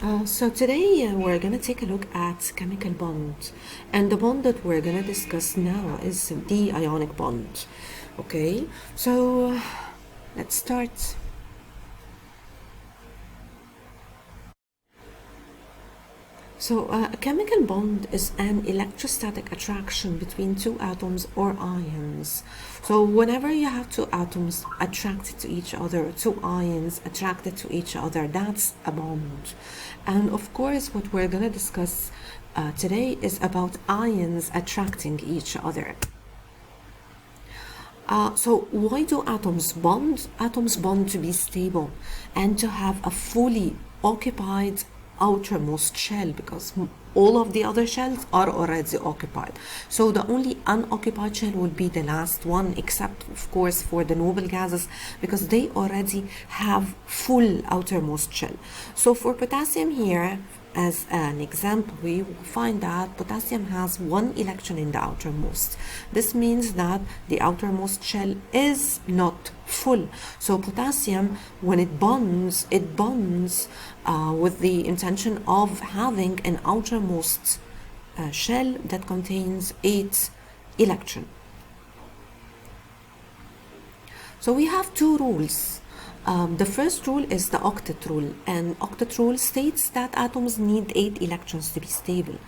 So today we're going to take a look at chemical bond, and the bond that we're going to discuss now is the ionic bond. Okay, so let's start. So a chemical bond is an electrostatic attraction between two atoms or ions. So whenever you have two atoms attracted to each other, two ions attracted to each other, that's a bond. And of course, what we're going to discuss today is about ions attracting each other. So why do atoms bond? Atoms bond to be stable and to have a fully occupied outermost shell, because all of the other shells are already occupied. So the only unoccupied shell would be the last one, except of course for the noble gases, because they already have full outermost shell. So for potassium here, as an example, we will find that potassium has one electron in the outermost. This means that the outermost shell is not full. So potassium, when it bonds with the intention of having an outermost shell that contains 8 electrons. So we have two rules. The first rule is the octet rule, and octet rule states that atoms need 8 electrons to be stable.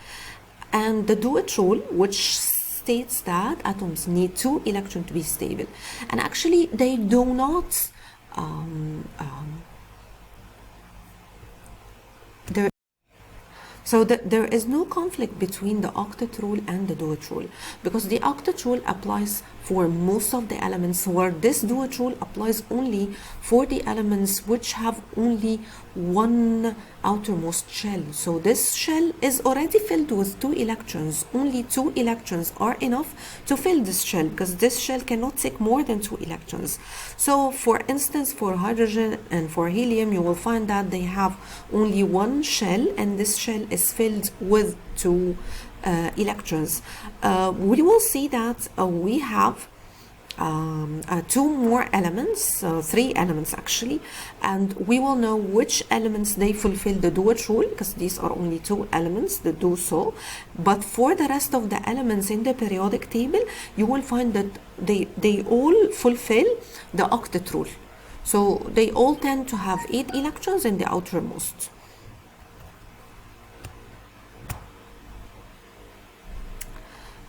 And the duet rule, which states that atoms need 2 electrons to be stable. And actually they do not So there is no conflict between the octet rule and the duet rule, because the octet rule applies for most of the elements, where this duet rule applies only for the elements which have only one outermost shell. So this shell is already filled with 2 electrons. Only 2 electrons are enough to fill this shell, because this shell cannot take more than 2 electrons. So for instance, for hydrogen and for helium, you will find that they have only one shell, and this shell is filled with 2 electrons. We will see that we have 2 more elements, 3 elements actually, and we will know which elements they fulfill the duet rule, because these are only 2 elements that do so. But for the rest of the elements in the periodic table, you will find that they all fulfill the octet rule. So they all tend to have 8 electrons in the outermost.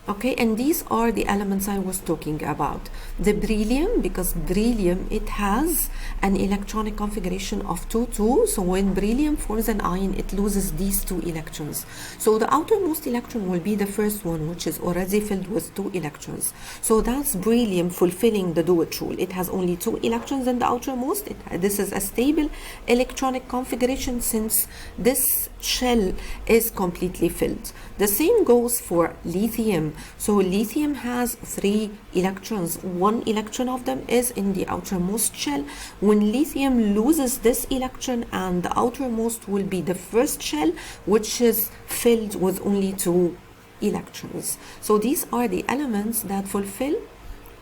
Okay, and these are the elements I was talking about. The beryllium, because beryllium, it has an electronic configuration of 2,2. So when beryllium forms an ion, it loses these 2 electrons. So the outermost electron will be the first one, which is already filled with 2 electrons. So that's beryllium fulfilling the duet rule. It has only 2 electrons in the outermost. This is a stable electronic configuration, since this shell is completely filled. The same goes for lithium. So lithium has 3 electrons. 1 electron of them is in the outermost shell. When lithium loses this electron, and the outermost will be the first shell, which is filled with only 2 electrons. So these are the elements that fulfill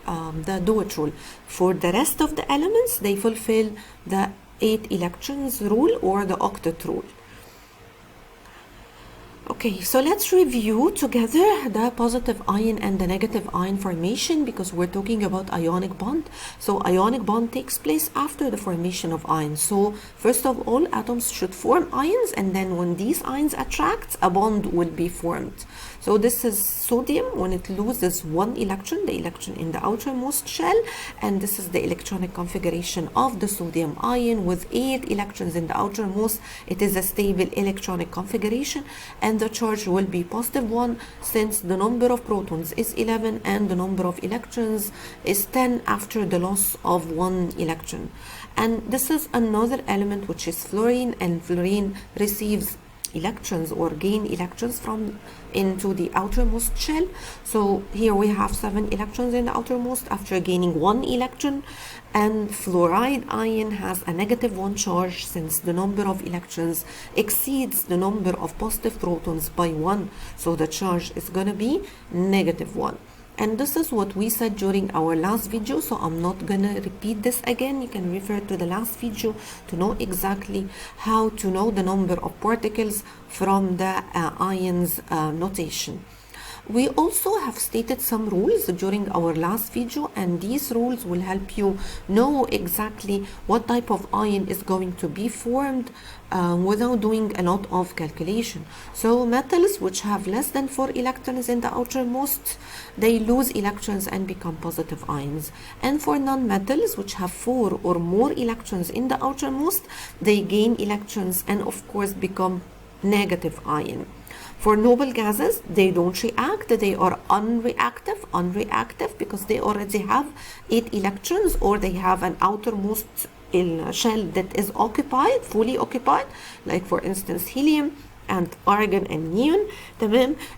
the duet rule. For the rest of the elements, they fulfill the 8 electrons rule or the octet rule. Okay, so let's review together the positive ion and the negative ion formation, because we're talking about ionic bond. So ionic bond takes place after the formation of ions. So first of all, atoms should form ions, and then when these ions attract, a bond will be formed. So this is sodium when it loses 1 electron, the electron in the outermost shell, and this is the electronic configuration of the sodium ion with 8 electrons in the outermost. It is a stable electronic configuration, and the charge will be positive 1, since the number of protons is 11 and the number of electrons is 10 after the loss of 1 electron. And this is another element, which is fluorine, and fluorine receives electrons or gain electrons from into the outermost shell. So here we have 7 electrons in the outermost after gaining 1 electron, and fluoride ion has a negative 1 charge, since the number of electrons exceeds the number of positive protons by 1, so the charge is going to be negative 1. And this is what we said during our last video, so I'm not gonna repeat this again. You can refer to the last video to know exactly how to know the number of particles from the ions notation. We also have stated some rules during our last video, and these rules will help you know exactly what type of ion is going to be formed without doing a lot of calculation. So metals which have less than 4 electrons in the outermost, they lose electrons and become positive ions. And for non-metals which have 4 or more electrons in the outermost, they gain electrons and of course become negative ion. For noble gases, they don't react, they are unreactive because they already have 8 electrons, or they have an outermost shell that is occupied, fully occupied, like for instance helium and argon and neon.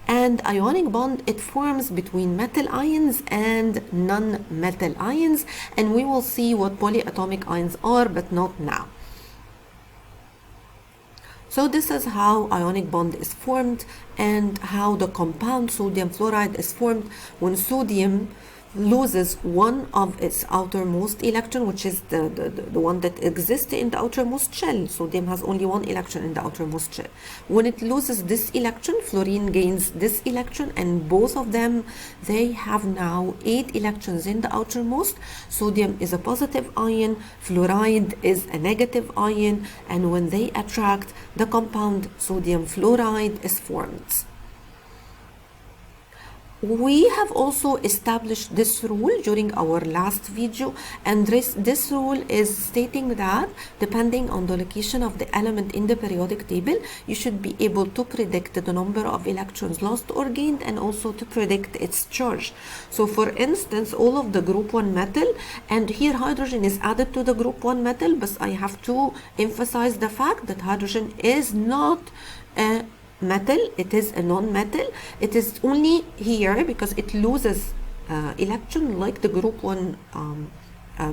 And ionic bond, it forms between metal ions and non-metal ions, and we will see what polyatomic ions are, but not now. So this is how ionic bond is formed and how the compound sodium fluoride is formed when sodium loses one of its outermost electron, which is the one that exists in the outermost shell. Sodium has only one electron in the outermost shell. When it loses this electron, fluorine gains this electron, and both of them, they have now 8 electrons in the outermost. Sodium is a positive ion, fluoride is a negative ion, and when they attract, the compound sodium fluoride is formed. We have also established this rule during our last video, and this rule is stating that depending on the location of the element in the periodic table, you should be able to predict the number of electrons lost or gained, and also to predict its charge. So for instance, all of the group 1 metal, and here hydrogen is added to the group 1 metal, but I have to emphasize the fact that hydrogen is not a metal, it is a non-metal. It is only here because it loses electron like the group 1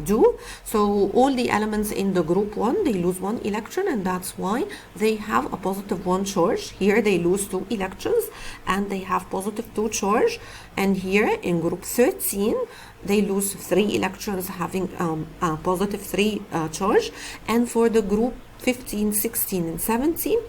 do. So all the elements in the group 1, they lose 1 electron, and that's why they have a positive 1 charge. Here they lose 2 electrons and they have positive 2 charge, and here in group 13 they lose 3 electrons having a positive 3 charge. And for the group 15, 16 and 17,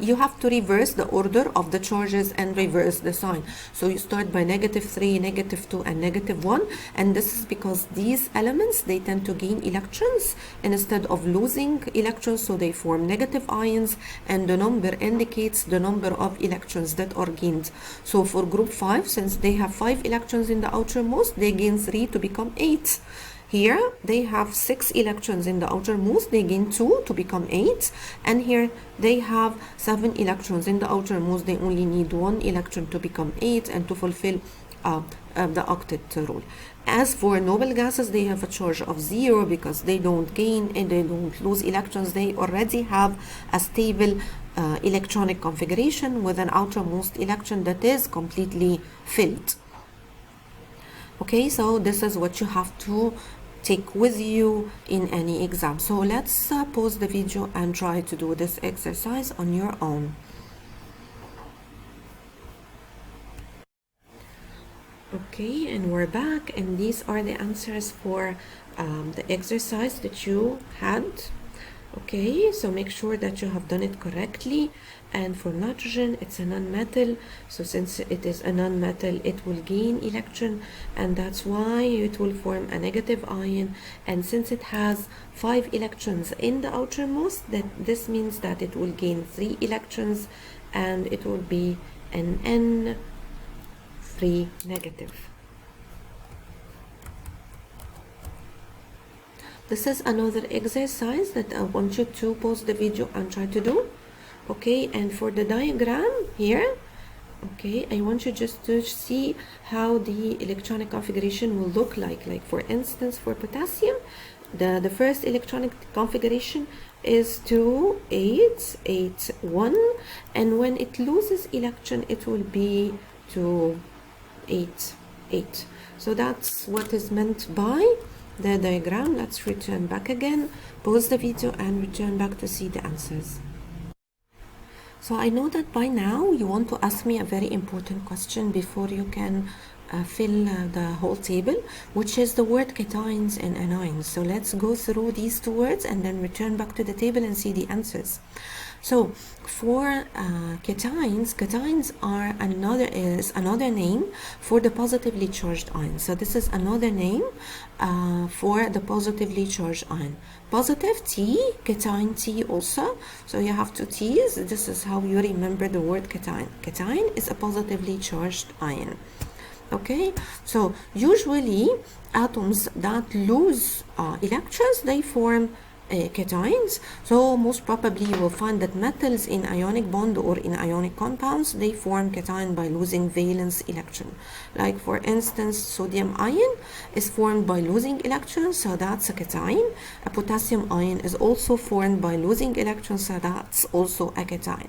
you have to reverse the order of the charges and reverse the sign. So you start by -3, -2 and -1, and this is because these elements, they tend to gain electrons instead of losing electrons, so they form negative ions, and the number indicates the number of electrons that are gained. So for group 5, since they have 5 electrons in the outermost, they gain 3 to become 8. Here they have 6 electrons in the outermost, they gain 2 to become 8, and here they have 7 electrons in the outermost, they only need 1 electron to become 8 and to fulfill the octet rule. As for noble gases, they have a charge of 0 because they don't gain and they don't lose electrons. They already have a stable electronic configuration with an outermost electron that is completely filled. Okay, so this is what you have to take with you in any exam. So let's pause the video and try to do this exercise on your own. Okay, and we're back, and these are the answers for the exercise that you had. Okay, so make sure that you have done it correctly. And for nitrogen, it's a non-metal, so since it is a non-metal, it will gain electron, and that's why it will form a negative ion. And since it has 5 electrons in the outermost, this means that it will gain 3 electrons, and it will be an N3 negative. This is another exercise that I want you to pause the video and try to do. Okay, and for the diagram here, okay, I want you just to see how the electronic configuration will look like. Like for instance, for potassium, the first electronic configuration is 2, 8, 8, 1, and when it loses electron, it will be 2, 8, 8. So that's what is meant by the diagram. Let's return back again, pause the video and return back to see the answers. So I know that by now you want to ask me a very important question before you can fill the whole table, which is the word cations and anions. So let's go through these two words and then return back to the table and see the answers. So for cations are another name for the positively charged ion. So this is another name for the positively charged ion. Positive T, cation T also. So you have two T's. This is how you remember the word cation. Cation is a positively charged ion. Okay, so usually atoms that lose electrons, they form cations. So most probably you will find that metals in ionic bond or in ionic compounds, they form cation by losing valence electron. Like for instance, sodium ion is formed by losing electrons, so that's a cation. A potassium ion is also formed by losing electrons, so that's also a cation.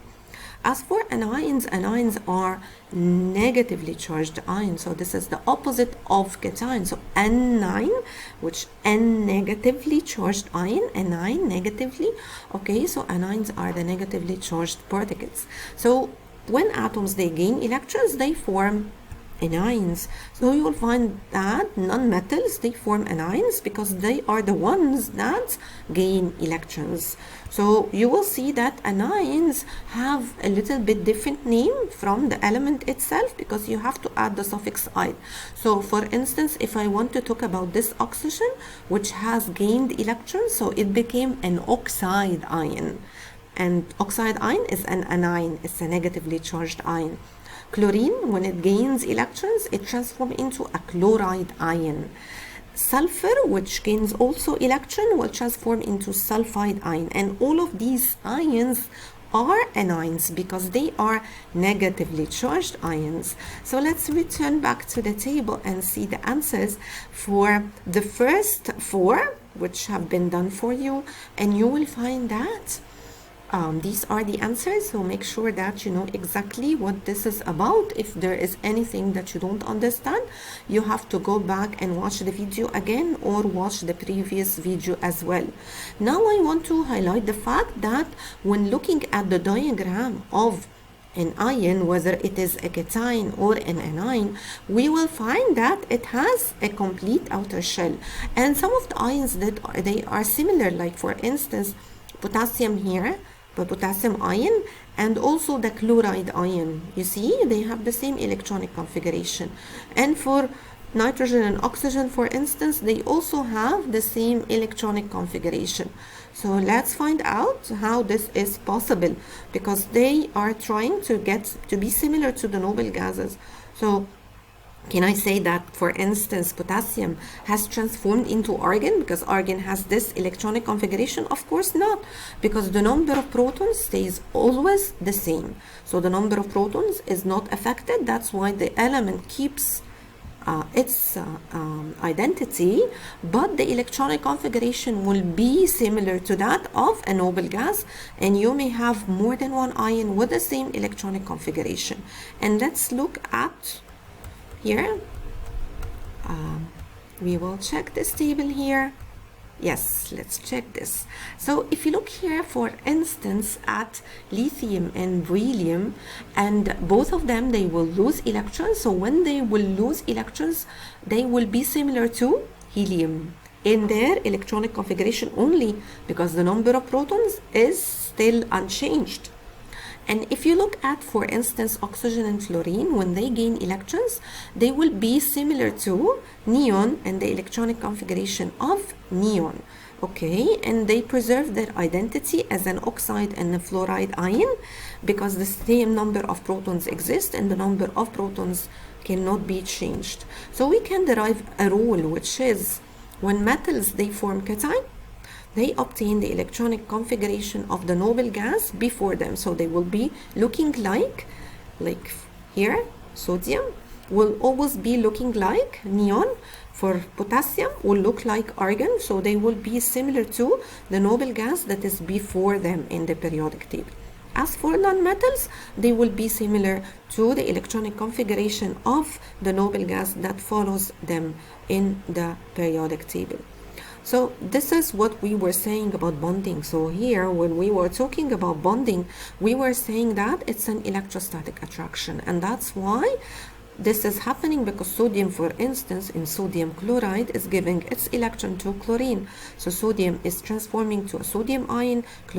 As for anions are negatively charged ions. So this is the opposite of cation. So N9, which N negatively charged ion, anion negatively. Okay, so anions are the negatively charged particles. So when atoms, they gain electrons, they form anions. So you will find that non-metals, they form anions because they are the ones that gain electrons. So you will see that anions have a little bit different name from the element itself because you have to add the suffix "ide." So for instance, if I want to talk about this oxygen, which has gained electrons, so it became an oxide ion. And oxide ion is an anion, it's a negatively charged ion. Chlorine, when it gains electrons, it transforms into a chloride ion. Sulfur, which gains also electron, will transform into sulfide ion. And all of these ions are anions because they are negatively charged ions. So let's return back to the table and see the answers for the first four, which have been done for you. And you will find that these are the answers, so make sure that you know exactly what this is about. If there is anything that you don't understand, you have to go back and watch the video again or watch the previous video as well. Now I want to highlight the fact that when looking at the diagram of an ion, whether it is a cation or an anion, we will find that it has a complete outer shell. And some of the ions that they are similar, like for instance, potassium here, the potassium ion, and also the chloride ion. You see, they have the same electronic configuration. And for nitrogen and oxygen, for instance, they also have the same electronic configuration. So let's find out how this is possible, because they are trying to get to be similar to the noble gases. So can I say that, for instance, potassium has transformed into argon because argon has this electronic configuration? Of course not, because the number of protons stays always the same. So the number of protons is not affected. That's why the element keeps its identity, but the electronic configuration will be similar to that of a noble gas, and you may have more than one ion with the same electronic configuration. And let's look at here. We will check this table here. Yes, let's check this. So if you look here, for instance, at lithium and beryllium, and both of them, they will lose electrons. So when they will lose electrons, they will be similar to helium in their electronic configuration only, because the number of protons is still unchanged. And if you look at, for instance, oxygen and fluorine, when they gain electrons, they will be similar to neon and the electronic configuration of neon. Okay, and they preserve their identity as an oxide and a fluoride ion because the same number of protons exist and the number of protons cannot be changed. So we can derive a rule, which is when metals, they form cation, they obtain the electronic configuration of the noble gas before them. So they will be looking like here, sodium will always be looking like neon. For potassium will look like argon. So they will be similar to the noble gas that is before them in the periodic table. As for nonmetals, they will be similar to the electronic configuration of the noble gas that follows them in the periodic table. So this is what we were saying about bonding. So here, when we were talking about bonding, we were saying that it's an electrostatic attraction, and that's why This is happening because sodium, for instance, in sodium chloride is giving its electron to chlorine. So sodium is transforming to a sodium ion, chlorine